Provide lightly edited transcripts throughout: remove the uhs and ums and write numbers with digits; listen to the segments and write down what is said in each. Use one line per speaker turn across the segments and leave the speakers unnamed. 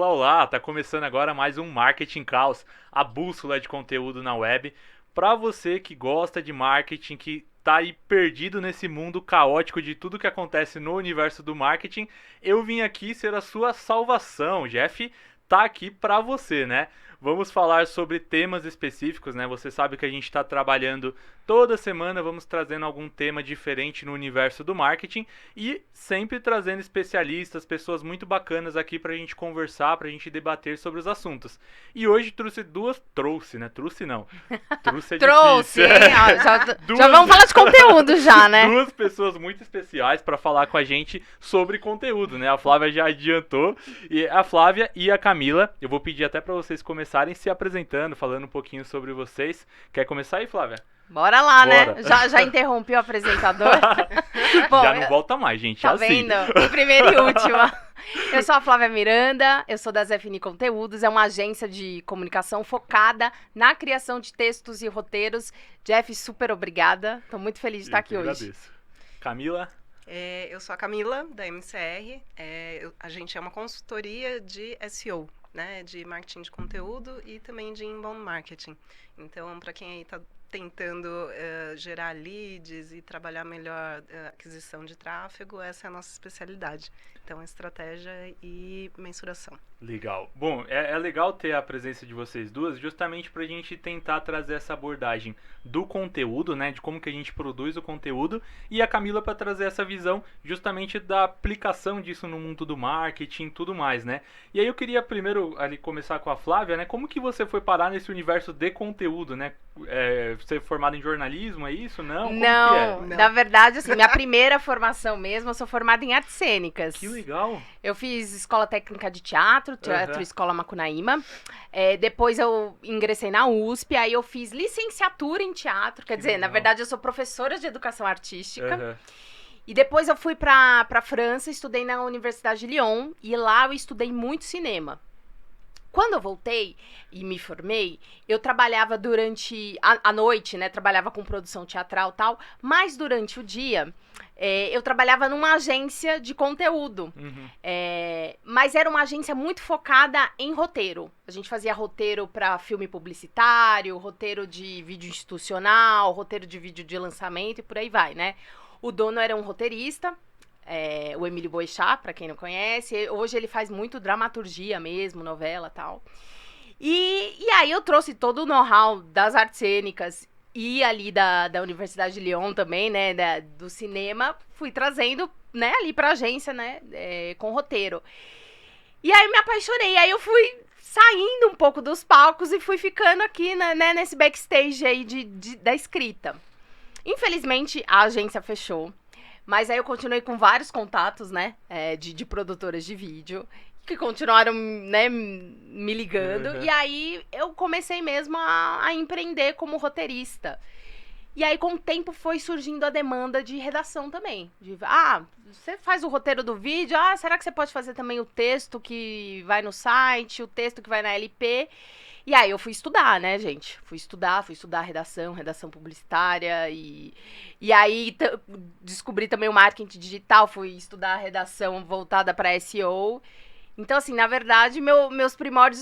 Olá, olá! Tá começando agora mais um Marketing Caos, a bússola de conteúdo na web. Para você que gosta de marketing, que tá aí perdido nesse mundo caótico de tudo que acontece no universo do marketing, eu vim aqui ser a sua salvação. Jeff tá aqui para você, né? Vamos falar sobre temas específicos, né? Você sabe que a gente está trabalhando toda semana, vamos trazendo algum tema diferente no universo do marketing e sempre trazendo especialistas, pessoas muito bacanas aqui para a gente conversar, para a gente debater sobre os assuntos. E hoje trouxe, né? Trouxe não. Trouxe é
Trouxe,
difícil.
hein? Ó, já vamos falar de conteúdo já, né?
Duas pessoas muito especiais para falar com a gente sobre conteúdo, né? A Flávia já adiantou, e a Flávia e a Camila. Eu vou pedir até para vocês começarem se apresentando, falando um pouquinho sobre vocês. Quer começar aí, Flávia?
Bora lá,
Bora.
né? Já interrompi o apresentador? Bom,
Já não volta mais, gente.
tá
assim.
vendo? Em primeira e última. Eu sou a Flávia Miranda, eu sou da ZFN Conteúdos, é uma agência de comunicação focada na criação de textos e roteiros. Jeff, super obrigada. Tô muito feliz de estar aqui hoje.
Agradeço. Camila?
Eu sou a Camila, da MCR. A gente é uma consultoria de SEO, né? De marketing de conteúdo e também de inbound marketing. Então, para quem aí está tentando gerar leads e trabalhar melhor a aquisição de tráfego, essa é a nossa especialidade. Então, estratégia e mensuração.
Legal. Bom, é legal ter a presença de vocês duas justamente para a gente tentar trazer essa abordagem do conteúdo, né, de como que a gente produz o conteúdo, e a Camila para trazer essa visão justamente da aplicação disso no mundo do marketing e tudo mais, né. E aí eu queria primeiro ali começar com a Flávia, né, como que você foi parar nesse universo de conteúdo, né, você é formada em jornalismo, é isso? Não? Como
Não,
que é?
na verdade, assim, minha primeira formação mesmo, eu sou formada em artes cênicas.
Que legal.
Eu fiz escola técnica de teatro, Escola Macunaíma. Depois eu ingressei na USP, aí eu fiz licenciatura em teatro, quer dizer,
legal.
na verdade eu sou professora de educação artística.
Aham.
E depois eu fui pra França, estudei na Universidade de Lyon, e lá eu estudei muito cinema. Quando eu voltei e me formei, eu trabalhava durante a noite, né? Trabalhava com produção teatral e tal, mas durante o dia eu trabalhava numa agência de conteúdo.
Uhum.
Mas era uma agência muito focada em roteiro. A gente fazia roteiro para filme publicitário, roteiro de vídeo institucional, roteiro de vídeo de lançamento e por aí vai, né? O dono era um roteirista. O Emílio Boechat, pra quem não conhece. Hoje ele faz muito dramaturgia mesmo, novela e tal. E aí eu trouxe todo o know-how das artes cênicas e ali da Universidade de Lyon também, né, do cinema, fui trazendo, né, ali pra agência, né, com roteiro. E aí me apaixonei, aí eu fui saindo um pouco dos palcos e fui ficando aqui, né, nesse backstage aí da escrita. Infelizmente, a agência fechou. Mas aí eu continuei com vários contatos, né, de produtoras de vídeo, que continuaram, né, me ligando.
Uhum.
E aí eu comecei mesmo a empreender como roteirista. E aí com o tempo foi surgindo a demanda de redação também. Você faz o roteiro do vídeo, será que você pode fazer também o texto que vai no site, o texto que vai na LP? E aí eu fui estudar, né, gente? Fui estudar redação publicitária e aí descobri também o marketing digital, fui estudar redação voltada para SEO. Então, assim, na verdade, meus primórdios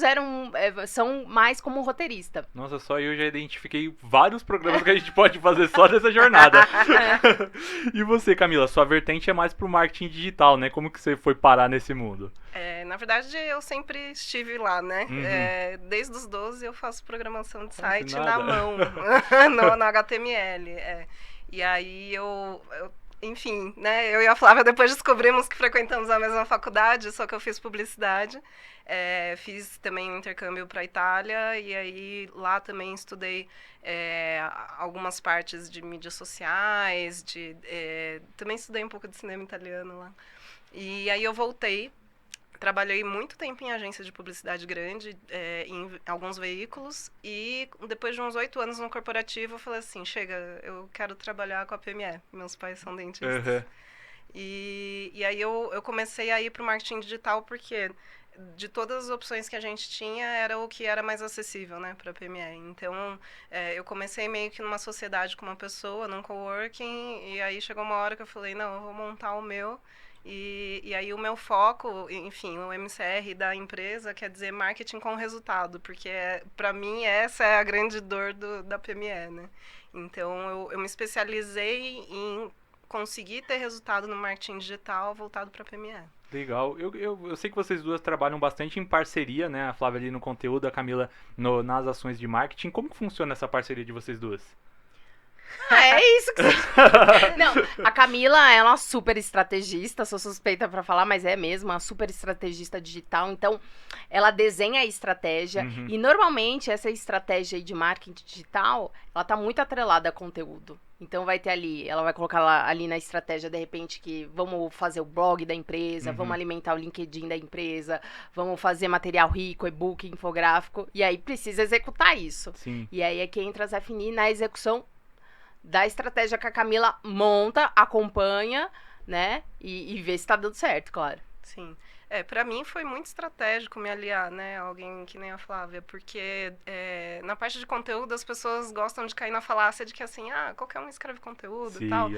são mais como roteirista.
Nossa, só eu já identifiquei vários programas que a gente pode fazer só dessa jornada. E você, Camila, sua vertente é mais pro marketing digital, né? Como que você foi parar nesse mundo?
Na verdade, eu sempre estive lá, né?
Uhum.
Desde os 12 eu faço programação de
Como
site
se
na
nada.
mão, no HTML. E aí enfim, né? Eu e a Flávia depois descobrimos que frequentamos a mesma faculdade, só que eu fiz publicidade. Fiz também um intercâmbio para a Itália e aí lá também estudei algumas partes de mídias sociais, também estudei um pouco de cinema italiano lá. E aí eu voltei. Trabalhei muito tempo em agência de publicidade grande, em alguns veículos, e depois de uns 8 anos no corporativo, eu falei assim, chega, eu quero trabalhar com a PME, meus pais são dentistas.
Uhum.
E aí eu comecei a ir para o marketing digital, porque de todas as opções que a gente tinha, era o que era mais acessível, né, para a PME. Então, eu comecei meio que numa sociedade com uma pessoa, num coworking, e aí chegou uma hora que eu falei, não, eu vou montar o meu. E aí o meu foco, enfim, o MCR da empresa quer dizer marketing com resultado, porque para mim essa é a grande dor da PME, né? Então eu me especializei em conseguir ter resultado no marketing digital voltado para PME.
Legal. Eu sei que vocês duas trabalham bastante em parceria, né? A Flávia ali no conteúdo, a Camila nas ações de marketing. Como que funciona essa parceria de vocês duas?
É isso que você... Não, a Camila é uma super estrategista, sou suspeita pra falar, mas é mesmo, uma super estrategista digital. Então, ela desenha a estratégia e normalmente essa estratégia aí de marketing digital, ela tá muito atrelada a conteúdo. Então vai ter ali, ela vai colocar lá, ali na estratégia, de repente, que vamos fazer o blog da empresa, vamos alimentar o LinkedIn da empresa, vamos fazer material rico, e-book, infográfico, e aí precisa executar isso.
Sim.
E aí é que entra a Zafini na execução da estratégia que a Camila monta, acompanha, né, e vê se tá dando certo, claro.
Sim. Pra mim foi muito estratégico me aliar, né, alguém que nem a Flávia, porque na parte de conteúdo as pessoas gostam de cair na falácia de que assim, qualquer um escreve conteúdo.
Sim,
e tal.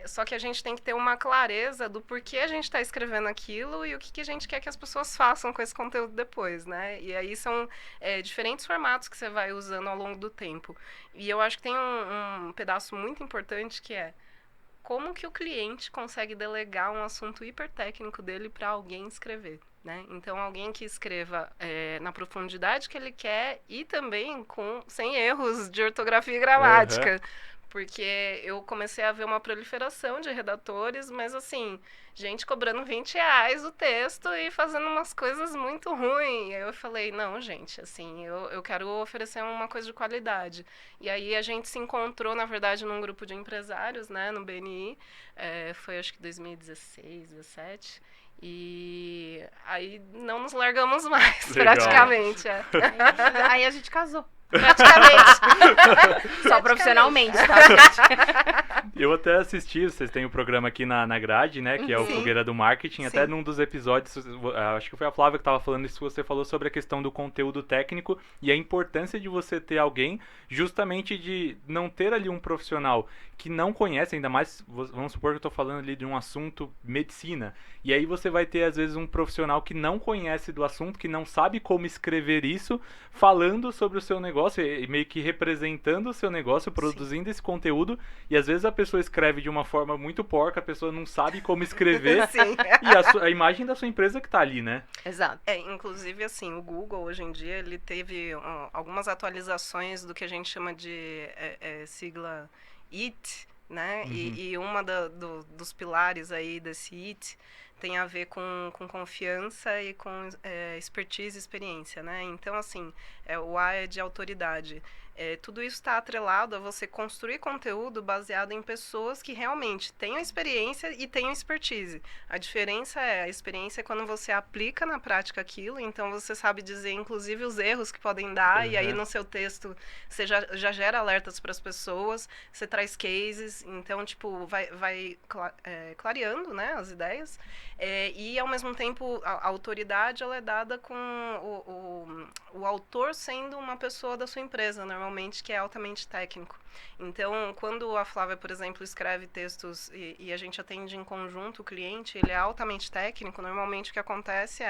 Só que a gente tem que ter uma clareza do porquê a gente está escrevendo aquilo e o que a gente quer que as pessoas façam com esse conteúdo depois, né? E aí são diferentes formatos que você vai usando ao longo do tempo. E eu acho que tem um pedaço muito importante que é como que o cliente consegue delegar um assunto hipertécnico dele para alguém escrever, né? Então, alguém que escreva na profundidade que ele quer e também sem erros de ortografia e gramática. Porque eu comecei a ver uma proliferação de redatores, mas assim, gente cobrando R$20 o texto e fazendo umas coisas muito ruins. E aí eu falei, não, gente, assim, eu quero oferecer uma coisa de qualidade. E aí a gente se encontrou, na verdade, num grupo de empresários, né, no BNI. Foi acho que 2016, 2017. E aí não nos largamos mais,
Legal.
praticamente.
Aí a gente casou.
Praticamente.
Só profissionalmente, tá, gente?
Eu até assisti, vocês têm um programa aqui na grade, né, que é o
Sim.
Fogueira do Marketing.
Sim.
Até num dos episódios, acho que foi a Flávia que estava falando isso, você falou sobre a questão do conteúdo técnico e a importância de você ter alguém, justamente de não ter ali um profissional que não conhece, ainda mais, vamos supor que eu estou falando ali de um assunto medicina, e aí você vai ter às vezes um profissional que não conhece do assunto, que não sabe como escrever isso, falando sobre o seu negócio e meio que representando o seu negócio, produzindo esse conteúdo, e às vezes a pessoa escreve de uma forma muito porca, a pessoa não sabe como escrever,
Sim.
e a imagem da sua empresa que tá ali, né?
Exato.
Inclusive, assim, o Google, hoje em dia, ele teve algumas atualizações do que a gente chama de sigla IT, né? E uma dos pilares aí desse IT tem a ver com confiança e com expertise e experiência, né? Então, assim, o A é de autoridade. Tudo isso está atrelado a você construir conteúdo baseado em pessoas que realmente tenham experiência e tenham expertise. A diferença a experiência é quando você aplica na prática aquilo, então você sabe dizer, inclusive, os erros que podem dar, e aí no seu texto você já gera alertas para as pessoas, você traz cases, então, tipo, vai clareando, né, as ideias, e, ao mesmo tempo, a autoridade, ela é dada com o autor sendo uma pessoa da sua empresa, normalmente, que é altamente técnico. Então, quando a Flávia, por exemplo, escreve textos e a gente atende em conjunto o cliente, ele é altamente técnico, normalmente o que acontece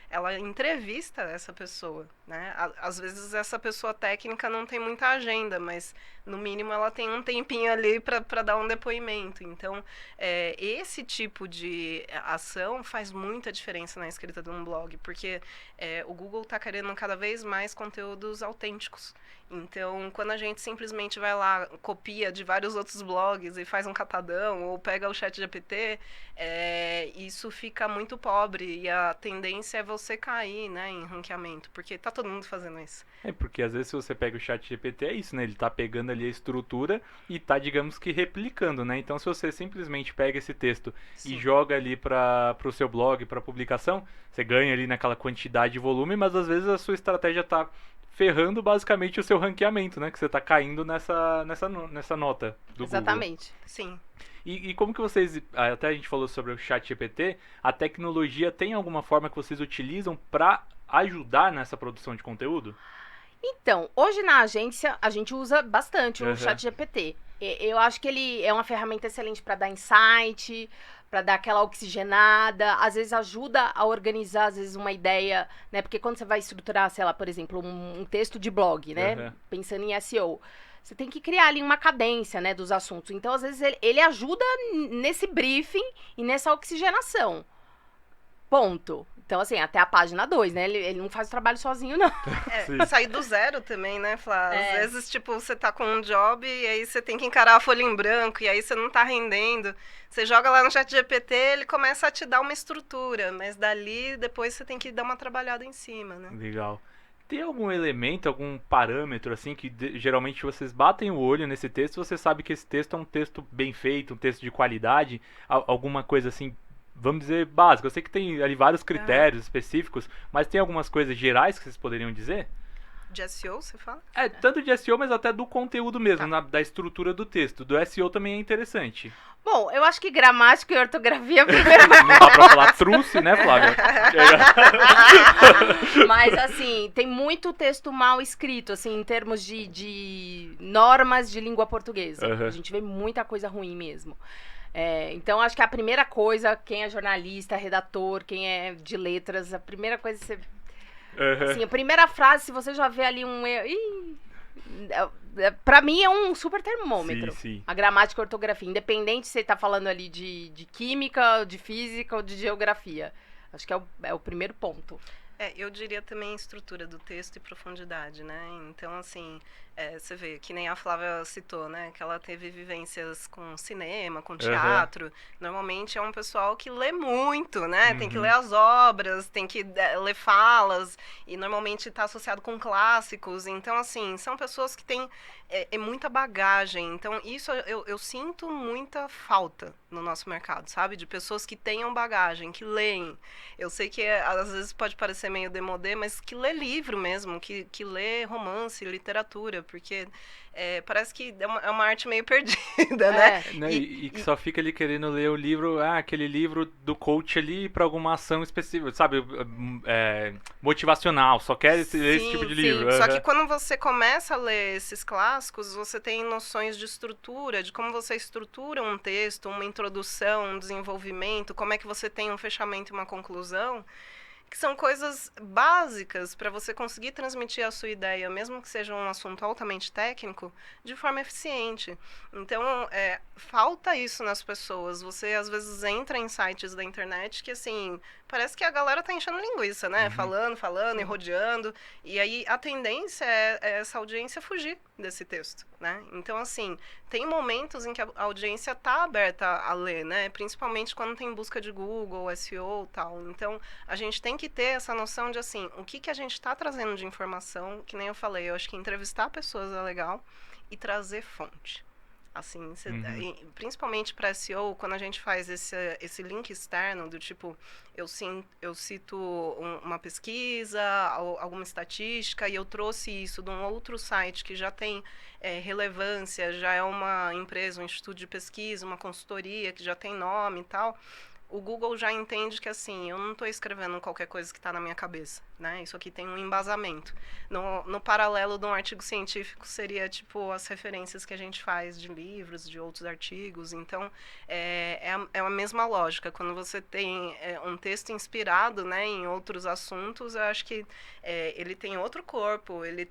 ela entrevista essa pessoa, né? Às vezes essa pessoa técnica não tem muita agenda, mas no mínimo ela tem um tempinho ali para dar um depoimento. Então, esse tipo de ação faz muita diferença na escrita de um blog, porque o Google está querendo cada vez mais conteúdos autênticos. Então, quando a gente simplesmente vai lá, copia de vários outros blogs e faz um catadão, ou pega o ChatGPT, isso fica muito pobre e a tendência é você cair, né, em ranqueamento, porque tá todo mundo fazendo isso.
Porque às vezes se você pega o ChatGPT é isso, né? Ele tá pegando ali a estrutura e tá, digamos que, replicando, né? Então, se você simplesmente pega esse texto e joga ali para o seu blog, para publicação, você ganha ali naquela quantidade de volume, mas às vezes a sua estratégia tá ferrando basicamente o seu ranqueamento, né? Que você tá caindo nessa nota do
Exatamente.
Google.
Sim.
E como que vocês, até a gente falou sobre o ChatGPT, a tecnologia tem alguma forma que vocês utilizam para ajudar nessa produção de conteúdo?
Então, hoje na agência a gente usa bastante o ChatGPT. Eu acho que ele é uma ferramenta excelente para dar insight, para dar aquela oxigenada, às vezes ajuda a organizar, às vezes, uma ideia, né? Porque quando você vai estruturar, sei lá, por exemplo, um texto de blog, né? Pensando em SEO, você tem que criar ali uma cadência, né, dos assuntos. Então, às vezes, ele ajuda nesse briefing e nessa oxigenação. Ponto. Então, assim, até a página 2, né? Ele não faz o trabalho sozinho, não.
Sair do zero também, né, Flá? Às vezes, tipo, você tá com um job e aí você tem que encarar a folha em branco e aí você não tá rendendo. Você joga lá no ChatGPT, ele começa a te dar uma estrutura, mas dali depois você tem que dar uma trabalhada em cima, né?
Legal. Tem algum elemento, algum parâmetro, assim, que geralmente vocês batem o olho nesse texto, você sabe que esse texto é um texto bem feito, um texto de qualidade, alguma coisa assim, vamos dizer, básica. Eu sei que tem ali vários critérios específicos, mas tem algumas coisas gerais que vocês poderiam dizer?
De SEO, você fala?
Tanto de SEO, mas até do conteúdo mesmo, da estrutura do texto. Do SEO também é interessante.
Bom, eu acho que gramática e ortografia é a primeira
Não dá pra falar truce, né, Flávia?
Mas, assim, tem muito texto mal escrito, assim, em termos de normas de língua portuguesa. A gente vê muita coisa ruim mesmo. Então, acho que a primeira coisa, quem é jornalista, redator, quem é de letras, a primeira coisa que você... Assim, a primeira frase, se você já vê ali um erro... Pra mim é um super termômetro.
Sim.
A gramática e a ortografia. Independente se você tá falando ali de química, de física ou de geografia. Acho que é o primeiro ponto.
Eu diria também estrutura do texto e profundidade, né? Então, assim, você vê, que nem a Flávia citou, né? Que ela teve vivências com cinema, com teatro. Normalmente é um pessoal que lê muito, né? Tem que ler as obras, tem que ler falas, e normalmente está associado com clássicos. Então, assim, são pessoas que têm muita bagagem. Então, isso eu sinto muita falta no nosso mercado, sabe? De pessoas que tenham bagagem, que leem. Eu sei que às vezes pode parecer meio demodê, mas que lê livro mesmo, que lê romance, literatura, porque parece que é uma arte meio perdida, né?
E que só fica ali querendo ler o livro, aquele livro do coach ali para alguma ação específica, sabe? Motivacional, só quer ler esse tipo de livro.
Só que quando você começa a ler esses clássicos, você tem noções de estrutura, de como você estrutura um texto, uma introdução, um desenvolvimento, como é que você tem um fechamento e uma conclusão, que são coisas básicas para você conseguir transmitir a sua ideia, mesmo que seja um assunto altamente técnico, de forma eficiente. Então, falta isso nas pessoas. Você, às vezes, entra em sites da internet que, assim, parece que a galera tá enchendo linguiça, né? Falando e rodeando. E aí, a tendência é essa audiência fugir desse texto, né? Então, assim, tem momentos em que a audiência tá aberta a ler, né? Principalmente quando tem busca de Google, SEO e tal. Então, a gente tem que ter essa noção de, assim, o que a gente está trazendo de informação, que nem eu falei, eu acho que entrevistar pessoas é legal, e trazer fonte. Assim, principalmente para SEO, quando a gente faz esse link externo, do tipo, eu cito uma pesquisa, alguma estatística, e eu trouxe isso de um outro site que já tem relevância, já é uma empresa, um instituto de pesquisa, uma consultoria que já tem nome e tal, o Google já entende que, assim, eu não estou escrevendo qualquer coisa que está na minha cabeça, né? Isso aqui tem um embasamento. No paralelo de um artigo científico, seria, tipo, as referências que a gente faz de livros, de outros artigos. Então, é a mesma lógica. Quando você tem um texto inspirado, né, em outros assuntos, eu acho que ele tem outro corpo, ele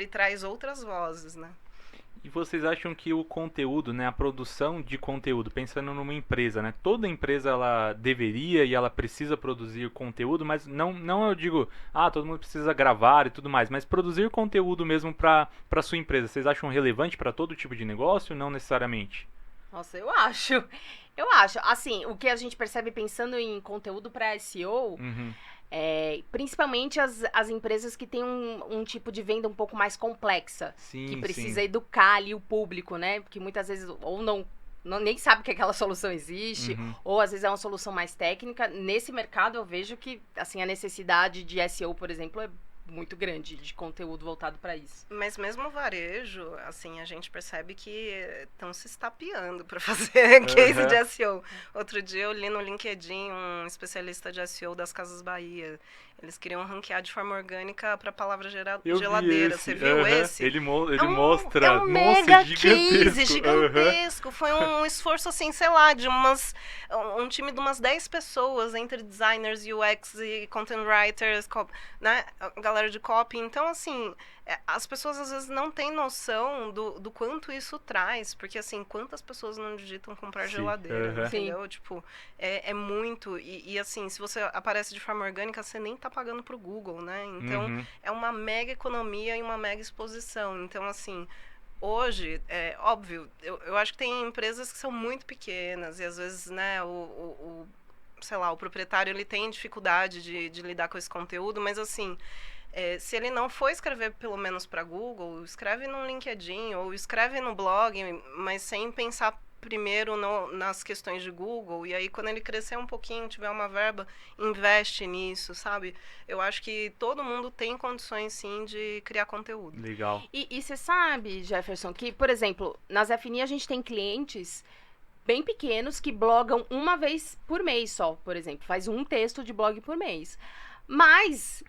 traz outras vozes, né?
E vocês acham que o conteúdo, né, a produção de conteúdo, pensando numa empresa, né, toda empresa ela deveria e ela precisa produzir conteúdo, mas não eu digo, todo mundo precisa gravar e tudo mais, mas produzir conteúdo mesmo para sua empresa, vocês acham relevante para todo tipo de negócio? Não necessariamente?
Nossa, eu acho. Assim, o que a gente percebe pensando em conteúdo para SEO... principalmente as empresas que têm um tipo de venda um pouco mais complexa, que precisa educar ali o público, né? Porque muitas vezes ou nem sabe que aquela solução existe, ou às vezes é uma solução mais técnica. Nesse mercado eu vejo que, assim, a necessidade de SEO, por exemplo, é muito grande, de conteúdo voltado para isso.
Mas mesmo o varejo, assim, a gente percebe que estão se estapeando para fazer case de SEO. Outro dia eu li no LinkedIn um especialista de SEO das Casas Bahia. Eles queriam ranquear de forma orgânica para a palavra
Eu vi
geladeira.
esse.
Você viu esse?
Ele
É
mostra.
É um
Nossa,
mega
gigantesco.
case, gigantesco. Foi um esforço, assim, sei lá, de um time de umas 10 pessoas, entre designers, UX e content writers, né? Galera de copy. Então, assim, as pessoas às vezes não têm noção do quanto isso traz. Porque, assim, quantas pessoas não digitam comprar geladeira, entendeu? Tipo, é muito. E, assim, se você aparece de forma orgânica, você nem tá pagando pro Google, né? Então, é uma mega economia e uma mega exposição. Então, assim, hoje, óbvio, eu acho que tem empresas que são muito pequenas e às vezes, né, sei lá, o proprietário ele tem dificuldade de lidar com esse conteúdo, mas assim, se ele não for escrever pelo menos para Google, escreve no LinkedIn ou escreve no blog, mas sem pensar primeiro nas questões de Google, e aí quando ele crescer um pouquinho, tiver uma verba, investe nisso, sabe? Eu acho que todo mundo tem condições, sim, de criar conteúdo.
Legal.
E você sabe, Jefferson, que, por exemplo, nas FNI a gente tem clientes bem pequenos que blogam uma vez por mês só, por exemplo. Faz um texto de blog por mês. Mas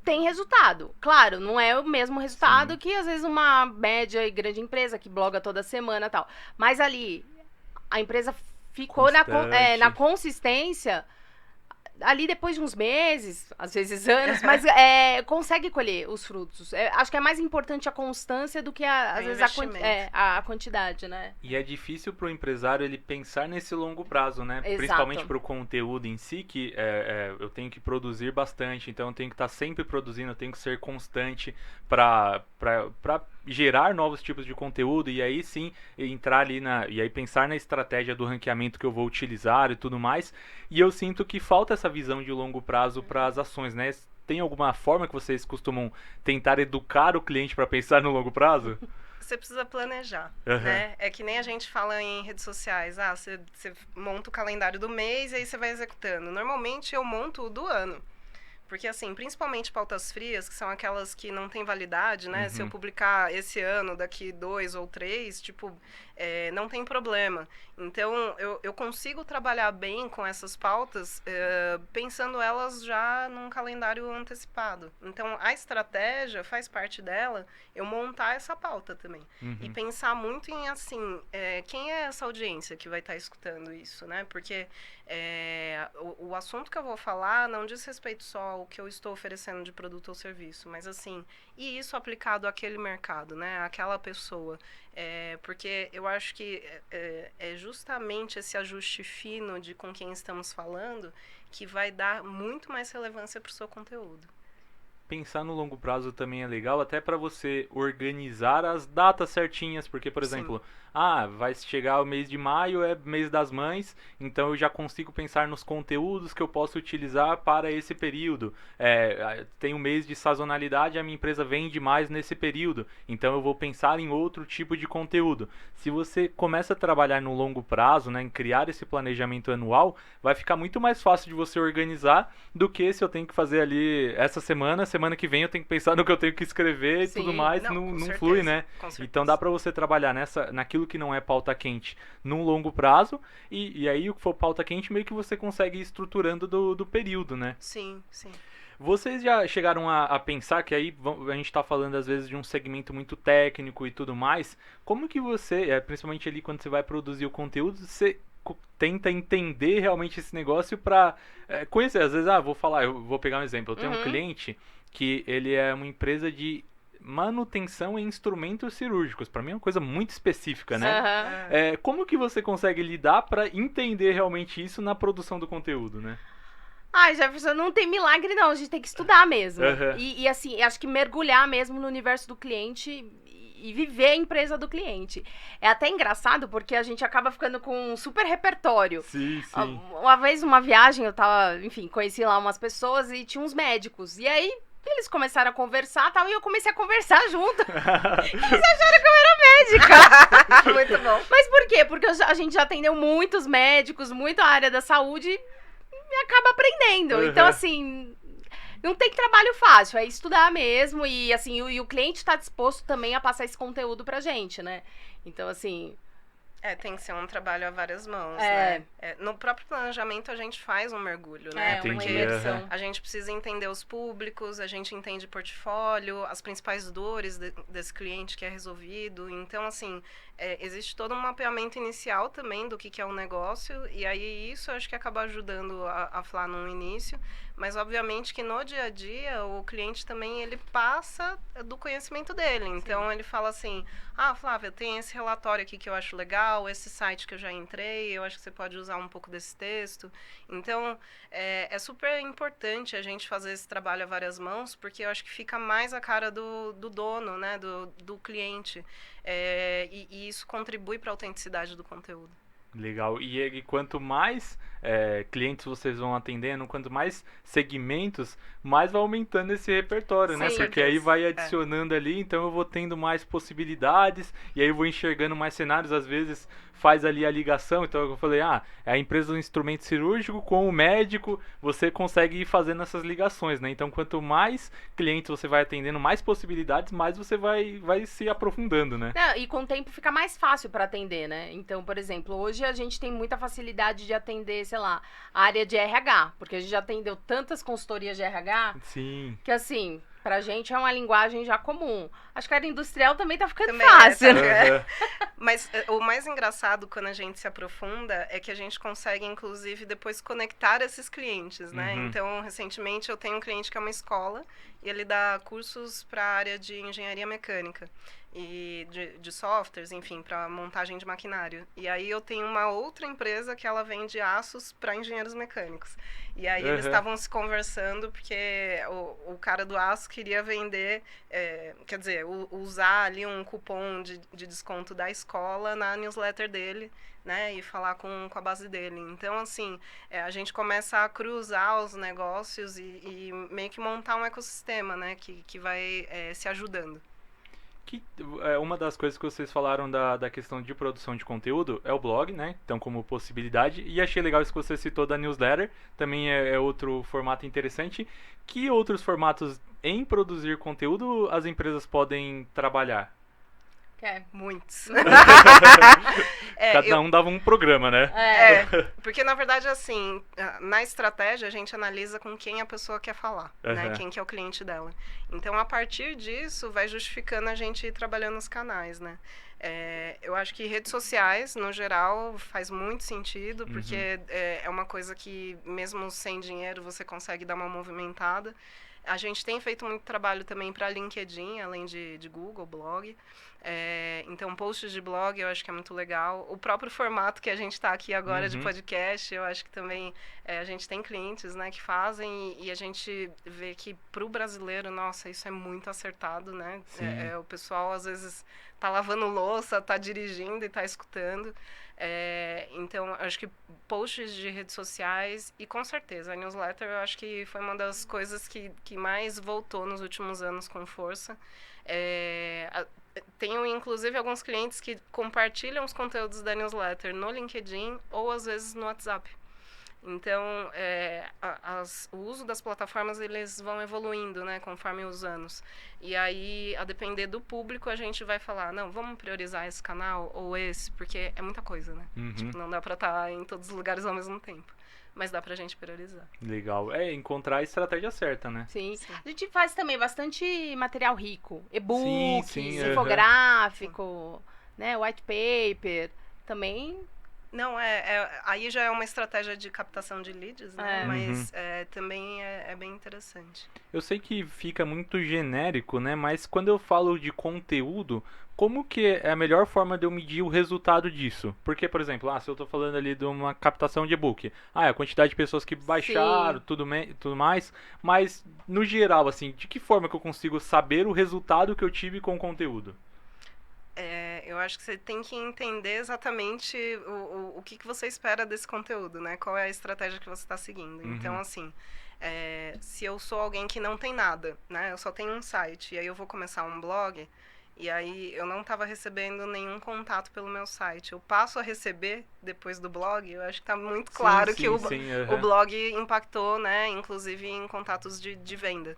tem resultado. Claro, não é o mesmo resultado que, às vezes, uma média e grande empresa que bloga toda semana e tal. Mas ali, a empresa ficou na consistência. Ali, depois de uns meses, às vezes anos, mas consegue colher os frutos. Acho que é mais importante a constância do que, às vezes, a quantidade, né?
E é difícil para o empresário ele pensar nesse longo prazo, né?
Exato.
Principalmente para o conteúdo em si, que eu tenho que produzir bastante, então eu tenho que estar sempre produzindo, eu tenho que ser constante para gerar novos tipos de conteúdo e aí sim entrar ali e aí pensar na estratégia do ranqueamento que eu vou utilizar e tudo mais. E eu sinto que falta essa visão de longo prazo para as ações, né? Tem alguma forma que vocês costumam tentar educar o cliente para pensar no longo prazo?
Você precisa planejar, né? É que nem a gente fala em redes sociais. Você monta o calendário do mês e aí você vai executando. Normalmente eu monto o do ano. Porque, assim, principalmente pautas frias, que são aquelas que não têm validade, né? Se eu publicar esse ano, daqui 2 ou 3, tipo, não tem problema. Então, eu consigo trabalhar bem com essas pautas, pensando elas já num calendário antecipado. Então, a estratégia faz parte dela, eu montar essa pauta também. E pensar muito em, assim, quem é essa audiência que vai estar escutando isso, né? Porque o assunto que eu vou falar não diz respeito só ao que eu estou oferecendo de produto ou serviço, mas assim, e isso aplicado àquele mercado, né, àquela pessoa, porque eu acho que é justamente esse ajuste fino de com quem estamos falando que vai dar muito mais relevância para o seu conteúdo.
Pensar no longo prazo também é legal, até para você organizar as datas certinhas, porque, por exemplo, vai chegar o mês de maio, é mês das mães, então eu já consigo pensar nos conteúdos que eu posso utilizar para esse período. Tem um mês de sazonalidade, a minha empresa vende mais nesse período, então eu vou pensar em outro tipo de conteúdo. Se você começa a trabalhar no longo prazo, né, em criar esse planejamento anual, vai ficar muito mais fácil de você organizar do que se eu tenho que fazer ali essa semana que vem eu tenho que pensar no que eu tenho que escrever e tudo mais, não flui, né? Então dá pra você trabalhar naquilo que não é pauta quente num longo prazo e aí o que for pauta quente meio que você consegue ir estruturando do período, né?
Sim, sim.
Vocês já chegaram a pensar que aí a gente está falando às vezes de um segmento muito técnico e tudo mais, como que você, principalmente ali quando você vai produzir o conteúdo, você tenta entender realmente esse negócio para conhecer? Às vezes, eu vou pegar um exemplo, eu tenho um cliente que ele é uma empresa de manutenção em instrumentos cirúrgicos. Para mim é uma coisa muito específica, né? Como que você consegue lidar para entender realmente isso na produção do conteúdo, né?
Jefferson, não tem milagre não, a gente tem que estudar mesmo. E assim, acho que mergulhar mesmo no universo do cliente e viver a empresa do cliente. É até engraçado porque a gente acaba ficando com um super repertório.
Sim, sim.
Uma vez, uma viagem, eu tava, enfim, conheci lá umas pessoas e tinha uns médicos. E aí, eles começaram a conversar e tal, e eu comecei a conversar junto. Eles acharam que eu era médica.
Muito bom.
Mas por quê? Porque a gente já atendeu muitos médicos, muita área da saúde e acaba aprendendo. Então, assim, não tem trabalho fácil, é estudar mesmo. E, assim, o cliente tá disposto também a passar esse conteúdo pra gente, né? Então, assim...
Tem que ser um trabalho a várias mãos,
É.
né? No próprio planejamento a gente faz um mergulho, né?
Uma
Entendi,
imersão.
A gente precisa entender os públicos, a gente entende portfólio, as principais dores desse cliente que é resolvido. Então, assim, existe todo um mapeamento inicial também do que é um negócio, e aí isso eu acho que acaba ajudando a Flá no início. Mas, obviamente, que no dia a dia, o cliente também, ele passa do conhecimento dele. Então, ele fala assim, Flávia, tem esse relatório aqui que eu acho legal, esse site que eu já entrei, eu acho que você pode usar um pouco desse texto. Então, é super importante a gente fazer esse trabalho a várias mãos, porque eu acho que fica mais a cara do dono, né, do cliente. E isso contribui para a autenticidade do conteúdo.
Legal. E quanto mais clientes vocês vão atendendo, quanto mais segmentos, mais vai aumentando esse repertório, né?
Sim.
Porque aí vai adicionando ali, então eu vou tendo mais possibilidades, e aí eu vou enxergando mais cenários, às vezes faz ali a ligação, então eu falei, é a empresa do instrumento cirúrgico com o médico, você consegue ir fazendo essas ligações, né? Então quanto mais clientes você vai atendendo, mais possibilidades, mais você vai se aprofundando, né?
Não, e com o tempo fica mais fácil para atender, né? Então, por exemplo, hoje a gente tem muita facilidade de atender, sei lá, a área de RH, porque a gente já atendeu tantas consultorias de RH
Sim.
que, assim, pra gente é uma linguagem já comum. Acho que a área industrial também tá ficando
Também
fácil,
tá
né?
Aham.
Mas o mais engraçado quando a gente se aprofunda é que a gente consegue, inclusive, depois conectar esses clientes, né?
Uhum.
Então, recentemente, eu tenho um cliente que é uma escola e ele dá cursos para a área de engenharia mecânica e de softwares, enfim, para montagem de maquinário. E aí eu tenho uma outra empresa que ela vende aços para engenheiros mecânicos. E aí eles
Uhum.
estavam se conversando porque o cara do aço queria vender, quer dizer, usar ali um cupom de desconto da escola na newsletter dele, né, e falar com a base dele. Então, assim, a gente começa a cruzar os negócios e meio que montar um ecossistema, né, que vai se ajudando.
Uma das coisas que vocês falaram da questão de produção de conteúdo é o blog, né? Então, como possibilidade. E achei legal isso que você citou da newsletter. Também é outro formato interessante. Que outros formatos em produzir conteúdo as empresas podem trabalhar?
Muitos.
Cada um dava um programa, né?
Porque na verdade, assim, na estratégia a gente analisa com quem a pessoa quer falar, né? Quem que é o cliente dela. Então, a partir disso, vai justificando a gente ir trabalhando os canais, né? Eu acho que redes sociais, no geral, faz muito sentido, porque é uma coisa que, mesmo sem dinheiro, você consegue dar uma movimentada. A gente tem feito muito trabalho também para LinkedIn, além de Google, blog. Então, posts de blog eu acho que é muito legal. O próprio formato que a gente está aqui agora de podcast, eu acho que também a gente tem clientes, né, que fazem e a gente vê que para o brasileiro, nossa, isso é muito acertado, né? O pessoal às vezes tá lavando louça, tá dirigindo e tá escutando. Então, acho que posts de redes sociais e, com certeza, a newsletter eu acho que foi uma das coisas que mais voltou nos últimos anos com força. Tenho, inclusive, alguns clientes que compartilham os conteúdos da newsletter no LinkedIn ou, às vezes, no WhatsApp. Então, o uso das plataformas, eles vão evoluindo, né, conforme os anos. E aí, a depender do público, a gente vai falar, não, vamos priorizar esse canal ou esse, porque é muita coisa, né? Tipo, não dá pra estar em todos os lugares ao mesmo tempo. Mas dá pra gente priorizar.
Legal. Encontrar a estratégia certa, né?
Sim. A gente faz também bastante material rico. E-books,
sim,
infográfico, né, white paper. Também...
Não, aí já é uma estratégia de captação de leads, né? Mas também é bem interessante.
Eu sei que fica muito genérico, né? Mas quando eu falo de conteúdo, como que é a melhor forma de eu medir o resultado disso? Porque, por exemplo, se eu estou falando ali de uma captação de e-book, a quantidade de pessoas que baixaram, tudo mais, mas no geral, assim, de que forma que eu consigo saber o resultado que eu tive com o conteúdo?
Eu acho que você tem que entender exatamente o que você espera desse conteúdo, né? Qual é a estratégia que você está seguindo. Então, assim, se eu sou alguém que não tem nada, né? Eu só tenho um site e aí eu vou começar um blog, E aí eu não estava recebendo nenhum contato pelo meu site. Eu passo a receber depois do blog, eu acho que está muito claro que o blog impactou, né, inclusive em contatos de venda.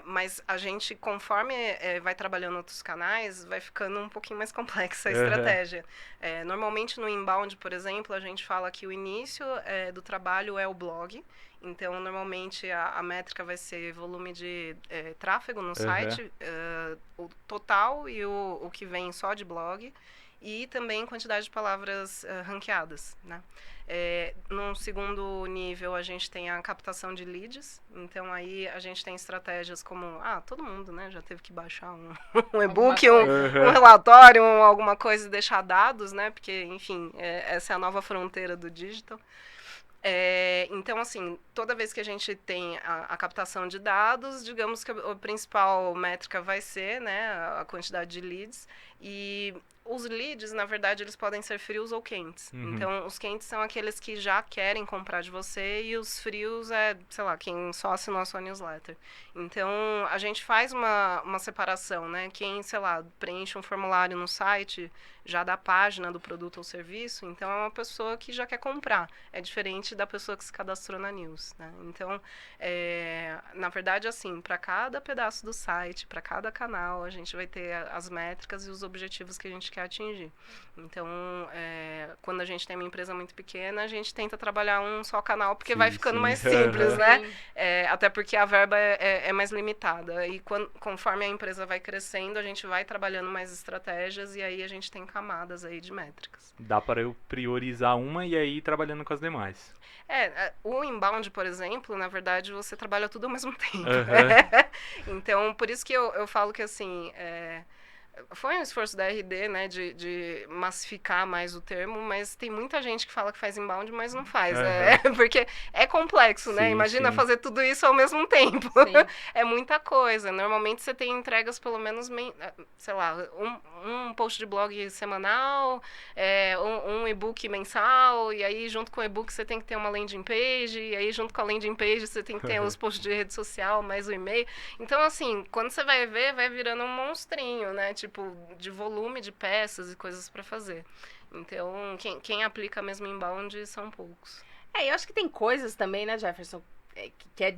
Mas a gente, conforme vai trabalhando outros canais, vai ficando um pouquinho mais complexa a estratégia. Normalmente no inbound, por exemplo, a gente fala que o início do trabalho é o blog. Então, normalmente, a métrica vai ser volume de tráfego no site, o total e o que vem só de blog, e também quantidade de palavras ranqueadas, né? Num segundo nível, a gente tem a captação de leads. Então, aí a gente tem estratégias como... todo mundo, né? Já teve que baixar um e-book, um relatório, alguma coisa e deixar dados, né? Porque, enfim, essa é a nova fronteira do digital. Então, assim, toda vez que a gente tem a captação de dados, digamos que a principal métrica vai ser, né, a quantidade de leads. E os leads, na verdade, eles podem ser frios ou quentes. Então, os quentes são aqueles que já querem comprar de você e os frios sei lá, quem só assinou a sua newsletter. Então, a gente faz uma separação, né? Quem, sei lá, preenche um formulário no site já da página do produto ou serviço, então é uma pessoa que já quer comprar. É diferente da pessoa que se cadastrou na news, né? Então, na verdade, assim, para cada pedaço do site, para cada canal, a gente vai ter as métricas e os objetivos que a gente quer atingir. Então, quando a gente tem uma empresa muito pequena, a gente tenta trabalhar um só canal, porque vai ficando mais simples, né? Até porque a verba é mais limitada. E conforme a empresa vai crescendo, a gente vai trabalhando mais estratégias e aí a gente tem camadas aí de métricas.
Dá para eu priorizar uma e aí ir trabalhando com as demais.
O inbound, por exemplo, na verdade, você trabalha tudo ao mesmo tempo. Então, por isso que eu falo que, assim, foi um esforço da RD, né, de massificar mais o termo, mas tem muita gente que fala que faz inbound, mas não faz. Porque é complexo, né? Imagina fazer tudo isso ao mesmo tempo. É muita coisa. Normalmente você tem entregas pelo menos, sei lá, um post de blog semanal, um e-book mensal, e aí junto com o e-book você tem que ter uma landing page, e aí junto com a landing page você tem que ter os posts de rede social, mais o e-mail. Então, assim, quando você vai ver, vai virando um monstrinho, né? Tipo, de volume de peças e coisas para fazer. Então, quem aplica mesmo inbound são poucos.
Eu acho que tem coisas também, né, Jefferson, que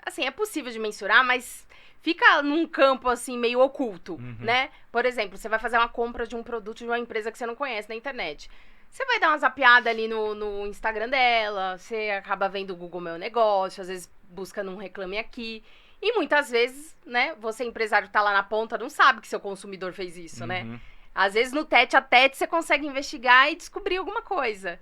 assim, é possível de mensurar, mas fica num campo, assim, meio oculto, né? Por exemplo, você vai fazer uma compra de um produto de uma empresa que você não conhece na internet. Você vai dar uma zapeada ali no Instagram dela, você acaba vendo o Google Meu Negócio, às vezes busca num Reclame Aqui. E muitas vezes, né, você empresário que tá lá na ponta não sabe que seu consumidor fez isso, né? Às vezes no tete a tete você consegue investigar e descobrir alguma coisa.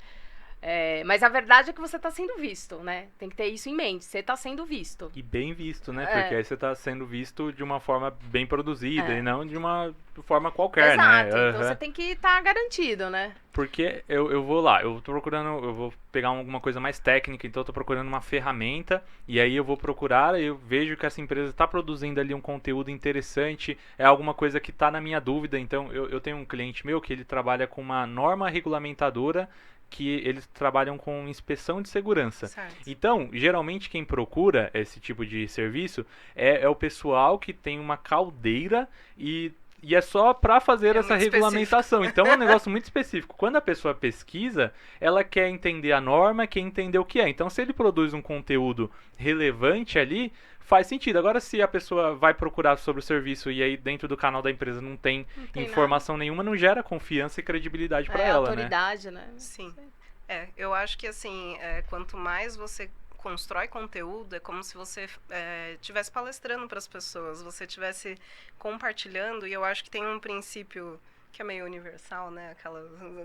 Mas a verdade é que você está sendo visto, né? Tem que ter isso em mente. Você está sendo visto.
E bem visto, né? Porque aí você está sendo visto de uma forma bem produzida e não de uma forma qualquer, né?
Então você tem que estar garantido, né?
Porque eu vou lá, eu vou pegar alguma coisa mais técnica, então eu tô procurando uma ferramenta, e aí eu vou procurar, eu vejo que essa empresa está produzindo ali um conteúdo interessante, é alguma coisa que está na minha dúvida. Então eu tenho um cliente meu que ele trabalha com uma norma regulamentadora, que eles trabalham com inspeção de segurança.
Certo.
Então, geralmente quem procura esse tipo de serviço é o pessoal que tem uma caldeira e é só para fazer essa regulamentação. Então é um negócio muito específico. Quando a pessoa pesquisa, ela quer entender a norma, quer entender o que é. Então, se ele produz um conteúdo relevante ali, faz sentido. Agora, se a pessoa vai procurar sobre o serviço e aí dentro do canal da empresa não tem informação nenhuma, não gera confiança e credibilidade para ela,
autoridade, né?
Sim. Eu acho que, assim, quanto mais você constrói conteúdo, é como se você estivesse palestrando para as pessoas, você estivesse compartilhando, e eu acho que tem um princípio que é meio universal, né? Aquela,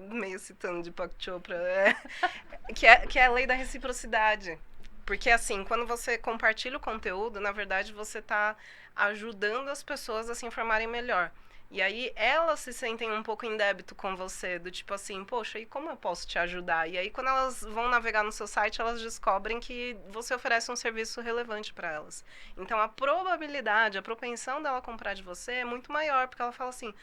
meio citando de Deepak Chopra, que é a lei da reciprocidade. Porque, assim, quando você compartilha o conteúdo, na verdade, você está ajudando as pessoas a se informarem melhor. E aí, elas se sentem um pouco em débito com você, do tipo assim, poxa, e como eu posso te ajudar? E aí, quando elas vão navegar no seu site, elas descobrem que você oferece um serviço relevante para elas. Então, a probabilidade, a propensão dela comprar de você é muito maior, porque ela fala assim,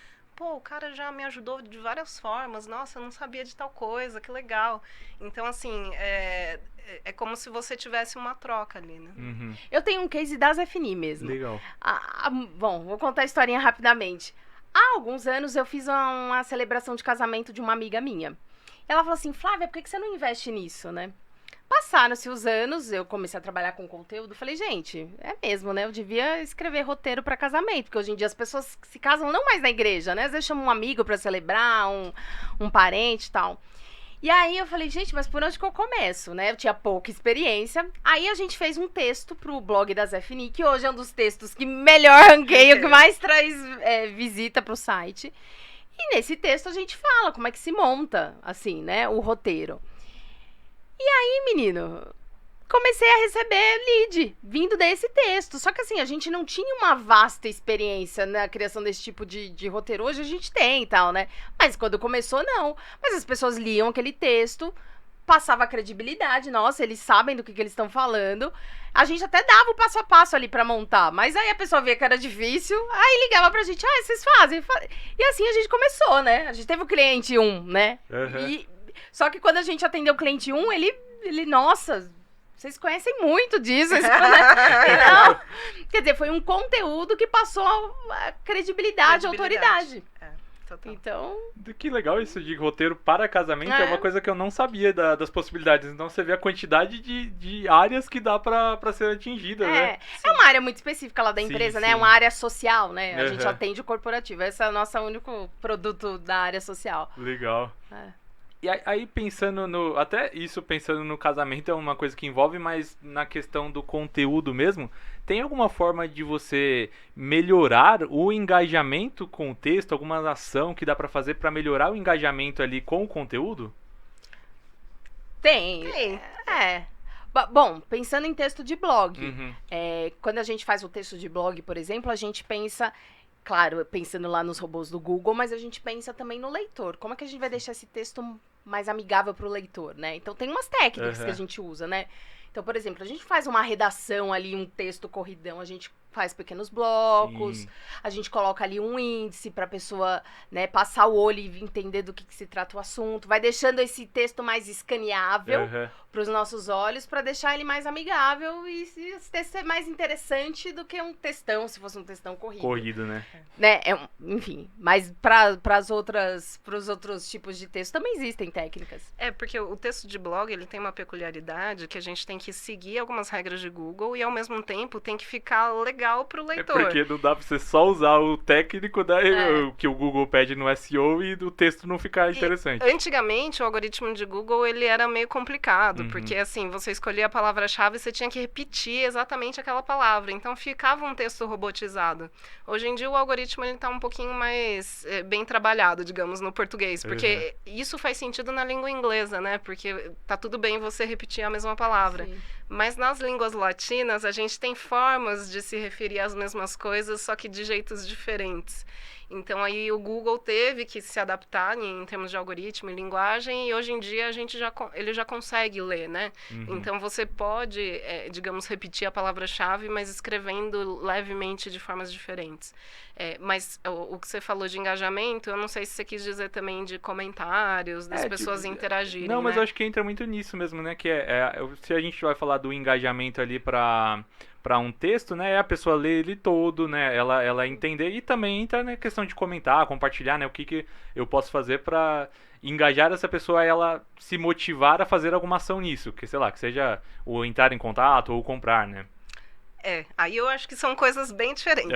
pô, o cara já me ajudou de várias formas, nossa, eu não sabia de tal coisa, que legal. Então, assim, é como se você tivesse uma troca ali, né?
Uhum.
Eu tenho um case da Zefini mesmo.
Legal.
Bom, vou contar a historinha rapidamente. Há alguns anos eu fiz uma celebração de casamento de uma amiga minha. Ela falou assim, Flávia, por que você não investe nisso, né? Passaram-se os anos, eu comecei a trabalhar com conteúdo, falei, gente, é mesmo, né? Eu devia escrever roteiro para casamento, porque hoje em dia as pessoas se casam não mais na igreja, né? Às vezes chamam um amigo para celebrar, um parente e tal. E aí eu falei, gente, mas por onde que eu começo, né? Eu tinha pouca experiência. Aí a gente fez um texto pro blog da Zefini, que hoje é um dos textos que melhor ranqueia, que mais traz visita pro site. E nesse texto a gente fala como é que se monta, assim, né, o roteiro. E aí, menino, comecei a receber lead vindo desse texto. Só que assim, a gente não tinha uma vasta experiência na criação desse tipo de roteiro. Hoje a gente tem e tal, né? Mas quando começou, não. Mas as pessoas liam aquele texto, passava a credibilidade. Nossa, eles sabem do que eles estão falando. A gente até dava o passo a passo ali pra montar. Mas aí a pessoa via que era difícil, aí ligava pra gente, vocês fazem? E assim a gente começou, né? A gente teve o cliente 1, né?
Uhum.
Só que quando a gente atendeu o cliente 1, ele nossa, vocês conhecem muito disso. Não. Quer dizer, foi um conteúdo que passou a credibilidade, a autoridade.
Total.
Então...
Que legal isso de roteiro para casamento, é uma coisa que eu não sabia das possibilidades. Então você vê a quantidade de áreas que dá pra ser atingida, né?
É uma área muito específica lá da empresa,
Sim,
né? É uma área social, né? A gente
Uhum.
atende o corporativo. Esse é o nosso único produto da área social.
Legal. E aí pensando até isso pensando no casamento é uma coisa que envolve, mas na questão do conteúdo mesmo, tem alguma forma de você melhorar o engajamento com o texto, alguma ação que dá pra fazer pra melhorar o engajamento ali com o conteúdo?
Tem. Bom, pensando em texto de blog,
Uhum.
quando a gente faz o texto de blog, por exemplo, a gente pensa, claro, pensando lá nos robôs do Google, mas a gente pensa também no leitor. Como é que a gente vai deixar esse texto mais amigável para o leitor, né? Então tem umas técnicas que a gente usa, né? Então, por exemplo, a gente faz uma redação ali, um texto corridão, a gente faz pequenos blocos,
Sim.
a gente coloca ali um índice para a pessoa, né, passar o olho e entender do que se trata o assunto, vai deixando esse texto mais escaneável para os nossos olhos, para deixar ele mais amigável e esse texto é mais interessante do que um textão, se fosse um textão corrido.
Corrido, né?
Enfim, mas para os outros tipos de texto também existem técnicas.
Porque o texto de blog, ele tem uma peculiaridade que a gente tem que seguir algumas regras de Google e, ao mesmo tempo, tem que ficar legal pro leitor.
É porque não dá pra você só usar o técnico que o Google pede no SEO e o texto não ficar interessante.
Antigamente, o algoritmo de Google, ele era meio complicado, porque, assim, você escolhia a palavra-chave e você tinha que repetir exatamente aquela palavra. Então, ficava um texto robotizado. Hoje em dia, o algoritmo, ele tá um pouquinho mais bem trabalhado, digamos, no português, porque isso faz sentido na língua inglesa, né? Porque tá tudo bem você repetir a mesma palavra.
Sim.
Mas nas línguas latinas, a gente tem formas de se referir às mesmas coisas, só que de jeitos diferentes. Então, aí o Google teve que se adaptar em termos de algoritmo e linguagem, e hoje em dia ele já consegue ler, né? Então, você pode, digamos, repetir a palavra-chave, mas escrevendo levemente de formas diferentes. Mas o que você falou de engajamento, eu não sei se você quis dizer também de comentários, das pessoas interagirem,
Não, mas
né?
eu acho que entra muito nisso mesmo, né? Que se a gente vai falar do engajamento ali para um texto, né? É a pessoa ler ele todo, né? Ela entender e também entra na questão de comentar, compartilhar, né? O que eu posso fazer para engajar essa pessoa, ela se motivar a fazer alguma ação nisso, que sei lá, que seja o entrar em contato ou comprar, né?
Aí eu acho que são coisas bem diferentes.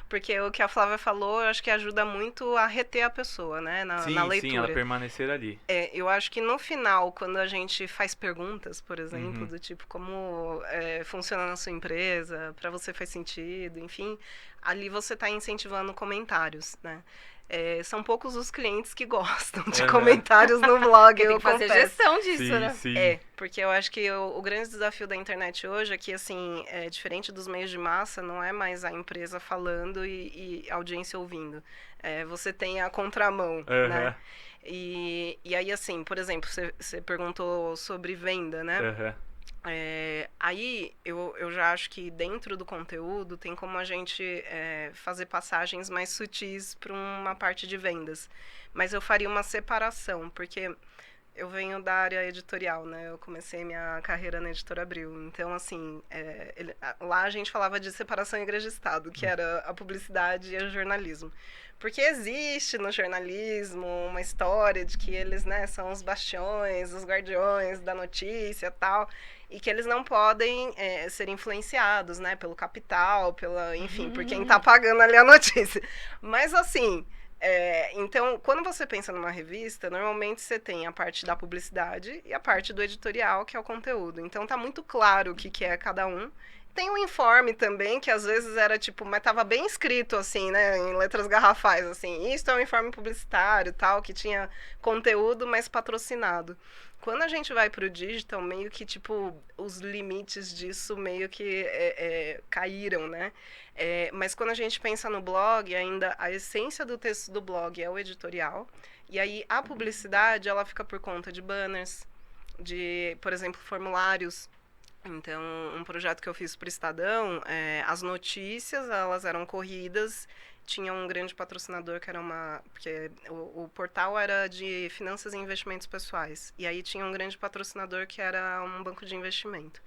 Porque o que a Flávia falou, eu acho que ajuda muito a reter a pessoa, né? Na leitura.
Sim, ela permanecer ali.
Eu acho que no final, quando a gente faz perguntas, por exemplo, do tipo, como funciona na sua empresa, para você faz sentido, enfim, ali você está incentivando comentários, né? São poucos os clientes que gostam de comentários no blog,
Tem que fazer gestão disso, né?
Sim.
Porque eu acho que o grande desafio da internet hoje é que, assim, diferente dos meios de massa, não é mais a empresa falando e a audiência ouvindo. Você tem a contramão, né? E aí, assim, por exemplo, você perguntou sobre venda, né? Aí eu já acho que dentro do conteúdo tem como a gente fazer passagens mais sutis para uma parte de vendas. Mas eu faria uma separação, porque eu venho da área editorial, né? Eu comecei minha carreira na Editora Abril. Então, assim, lá a gente falava de separação igreja e Estado, que era a publicidade e o jornalismo. Porque existe no jornalismo uma história de que eles, né, são os bastiões, os guardiões da notícia e tal, e que eles não podem ser influenciados, né, pelo capital, enfim, por quem tá pagando ali a notícia. Mas, assim... então, quando você pensa numa revista, normalmente você tem a parte da publicidade e a parte do editorial, que é o conteúdo. Então, tá muito claro o que é cada um. Tem um informe também, que às vezes era tipo, mas tava bem escrito, assim, né, em letras garrafais, assim, isso é um informe publicitário, tal, que tinha conteúdo, mas patrocinado. Quando a gente vai pro digital, meio que, tipo, os limites disso meio que caíram, né? Mas quando a gente pensa no blog, ainda a essência do texto do blog é o editorial. E aí a publicidade, ela fica por conta de banners, de, por exemplo, formulários. Então, um projeto que eu fiz para o Estadão, as notícias, elas eram corridas, tinha um grande patrocinador que era porque o portal era de finanças e investimentos pessoais, e aí tinha um grande patrocinador que era um banco de investimento.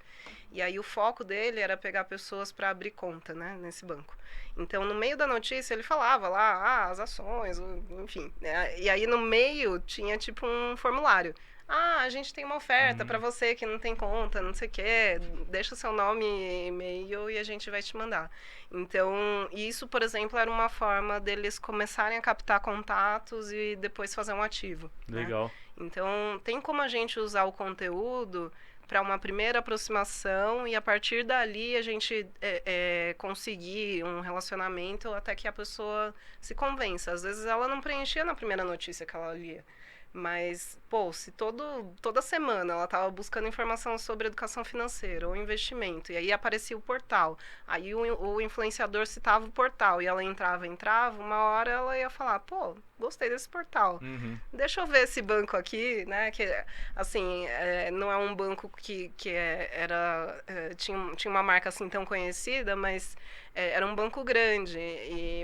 E aí o foco dele era pegar pessoas para abrir conta, né, nesse banco. Então, no meio da notícia, ele falava lá, as ações, enfim. Né, e aí, no meio, tinha tipo um formulário. A gente tem uma oferta para você que não tem conta, não sei o quê, deixa o seu nome e e-mail e a gente vai te mandar. Então, isso, por exemplo, era uma forma deles começarem a captar contatos e depois fazer um ativo.
Legal.
Né? Então, tem como a gente usar o conteúdo para uma primeira aproximação e a partir dali a gente conseguir um relacionamento até que a pessoa se convença. Às vezes ela não preenchia na primeira notícia que ela lia. Mas, pô, se toda semana ela estava buscando informação sobre educação financeira ou investimento, e aí aparecia o portal, aí o influenciador citava o portal, e ela entrava, uma hora ela ia falar, pô, gostei desse portal. Deixa eu ver esse banco aqui, né, que, assim, não é um banco que tinha uma marca assim tão conhecida, mas era um banco grande,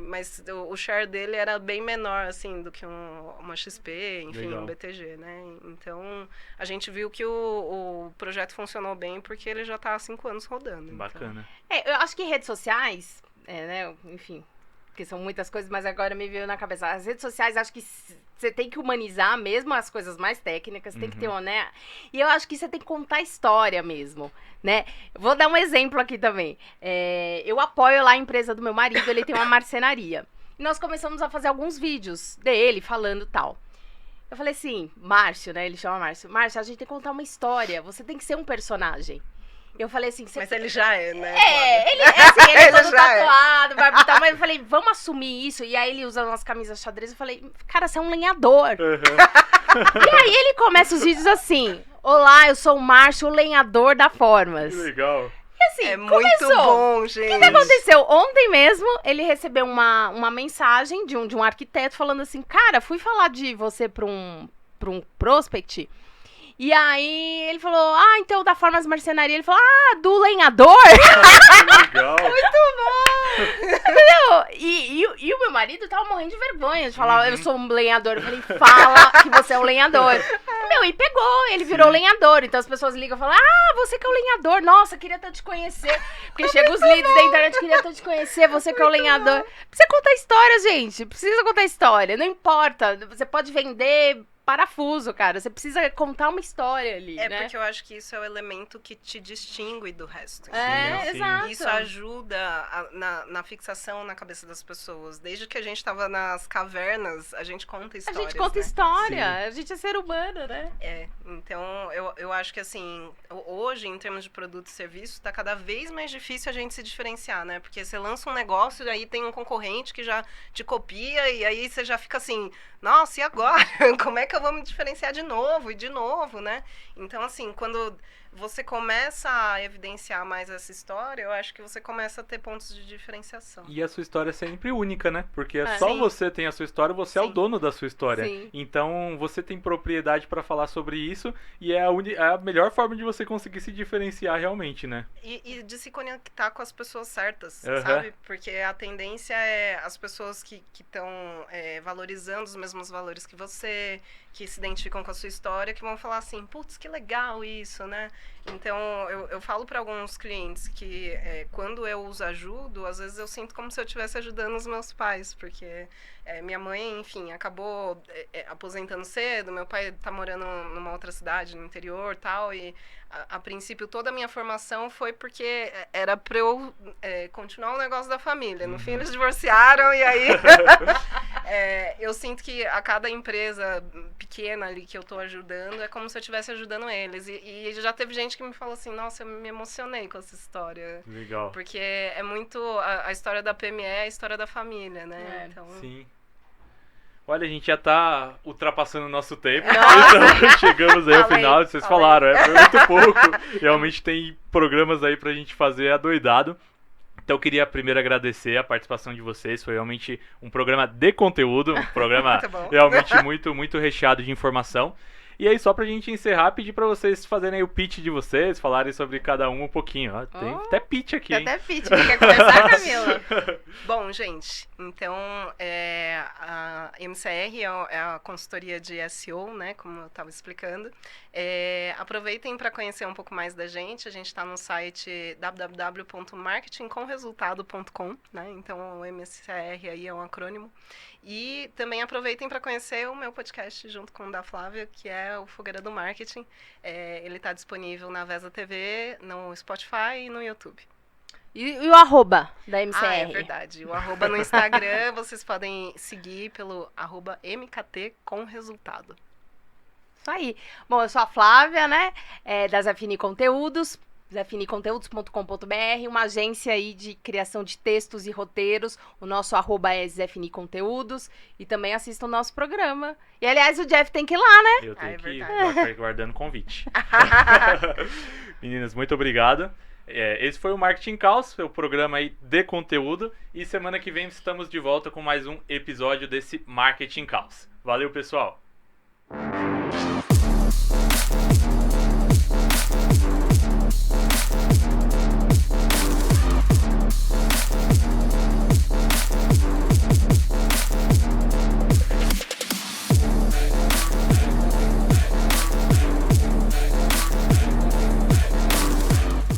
mas o share dele era bem menor, assim, do que uma XP, enfim,
Legal.
um BTG, né? Então, a gente viu que o projeto funcionou bem porque ele já está há 5 anos rodando.
Bacana.
Então. Eu acho que redes sociais, né, enfim, porque são muitas coisas, mas agora me veio na cabeça. As redes sociais, acho que você tem que humanizar mesmo as coisas mais técnicas, tem que ter uma, né? E eu acho que você tem que contar história mesmo, né? Vou dar um exemplo aqui também. Eu apoio lá a empresa do meu marido, ele tem uma marcenaria. E nós começamos a fazer alguns vídeos dele falando tal. Eu falei assim, Márcio, né? Ele chama Márcio. Márcio, a gente tem que contar uma história, você tem que ser um personagem. Eu falei assim...
Mas ele já é, né?
Ele é todo tatuado, barba e tal, mas eu falei, vamos assumir isso. E aí ele usa umas camisas xadrez, eu falei, cara, você é um lenhador. E aí ele começa os vídeos assim, olá, eu sou o Márcio, o lenhador da Formas.
Que legal.
E assim,
é muito bom, gente.
O que aconteceu? Ontem mesmo, ele recebeu uma mensagem de um arquiteto falando assim, cara, fui falar de você pra um prospect... E aí ele falou, então da Formas Marcenaria. Ele falou, do lenhador?
Legal.
Muito bom. Entendeu? E o meu marido tava morrendo de vergonha de falar, eu sou um lenhador. Eu falei, fala que você é um lenhador. E pegou, ele virou lenhador. Então as pessoas ligam e falam, você que é o lenhador. Nossa, queria tanto te conhecer. Porque chega os leads da internet, queria tanto te conhecer, você que é o lenhador. Precisa contar história, gente. Precisa contar história. Não importa, você pode vender... parafuso, cara. Você precisa contar uma história ali, né?
Porque eu acho que isso é o elemento que te distingue do resto.
Sim.
Exato.
Isso ajuda na fixação na cabeça das pessoas. Desde que a gente tava nas cavernas, a gente conta histórias.
A gente conta história. A gente é ser humano, né?
Então, eu acho que, assim, hoje, em termos de produto e serviço, tá cada vez mais difícil a gente se diferenciar, né? Porque você lança um negócio e aí tem um concorrente que já te copia e aí você já fica assim, nossa, e agora? Como é que eu vou me diferenciar de novo, né? Então, assim, quando você começa a evidenciar mais essa história, eu acho que você começa a ter pontos de diferenciação.
E a sua história é sempre única, né? Porque
É.
só
Sim.
você tem a sua história, você é o
Sim.
dono da sua história.
Sim.
Então você tem propriedade pra falar sobre isso e é a melhor forma de você conseguir se diferenciar realmente, né?
E de se conectar com as pessoas certas,
Aham.
sabe? Porque a tendência é as pessoas que estão valorizando os mesmos valores que você, que se identificam com a sua história, que vão falar assim, putz, que legal isso, né? Então, eu falo para alguns clientes que quando eu os ajudo, às vezes eu sinto como se eu estivesse ajudando os meus pais, porque minha mãe, enfim, acabou aposentando cedo, meu pai tá morando numa outra cidade, no interior e tal, e a princípio toda a minha formação foi porque era para eu continuar o negócio da família. No fim, eles divorciaram e aí eu sinto que a cada empresa pequena ali que eu tô ajudando é como se eu estivesse ajudando eles. E já teve gente que me falou assim, nossa, eu me emocionei com essa história.
Legal.
Porque é muito a história da PME, é a história da família, né? Então,
Sim. Olha, a gente já tá ultrapassando o nosso tempo,
Nossa.
então chegamos aí ao
Falei,
final, vocês
falei.
falaram, foi muito pouco. Realmente tem programas aí pra gente fazer adoidado. Então eu queria primeiro agradecer a participação de vocês, foi realmente um programa de conteúdo, um programa
Muito bom.
realmente muito recheado de informação. E aí, só pra gente encerrar, pedir pra vocês fazerem aí o pitch de vocês, falarem sobre cada um pouquinho. Ó, tem
Oh.
até pitch aqui,
Tem
hein?
até pitch. Quer conversar, Camila?
Bom, gente, então a MCR é a consultoria de SEO, né, como eu estava explicando. Aproveitem para conhecer um pouco mais da gente. A gente está no site www.marketingcomresultado.com, né? Então o MCR aí é um acrônimo. E também aproveitem para conhecer o meu podcast junto com o da Flávia, que é o Fogueira do Marketing. Ele está disponível na Vesa TV, no Spotify e no YouTube.
E o arroba da MCR?
Ah, é verdade. O arroba no Instagram, vocês podem seguir pelo arroba MKT com resultado.
Isso aí. Bom, eu sou a Flávia, né? Da Zafini Conteúdos, zafiniconteúdos.com.br, uma agência aí de criação de textos e roteiros. O nosso arroba é Zafini Conteúdos. E também assistam o nosso programa. E, aliás, o Jeff tem que ir lá, né?
Eu tenho
é
que
verdade.
ficar guardando convite. Meninas, muito obrigado. Esse foi o Marketing Caos, o programa aí de conteúdo. E semana que vem estamos de volta com mais um episódio desse Marketing Caos. Valeu, pessoal!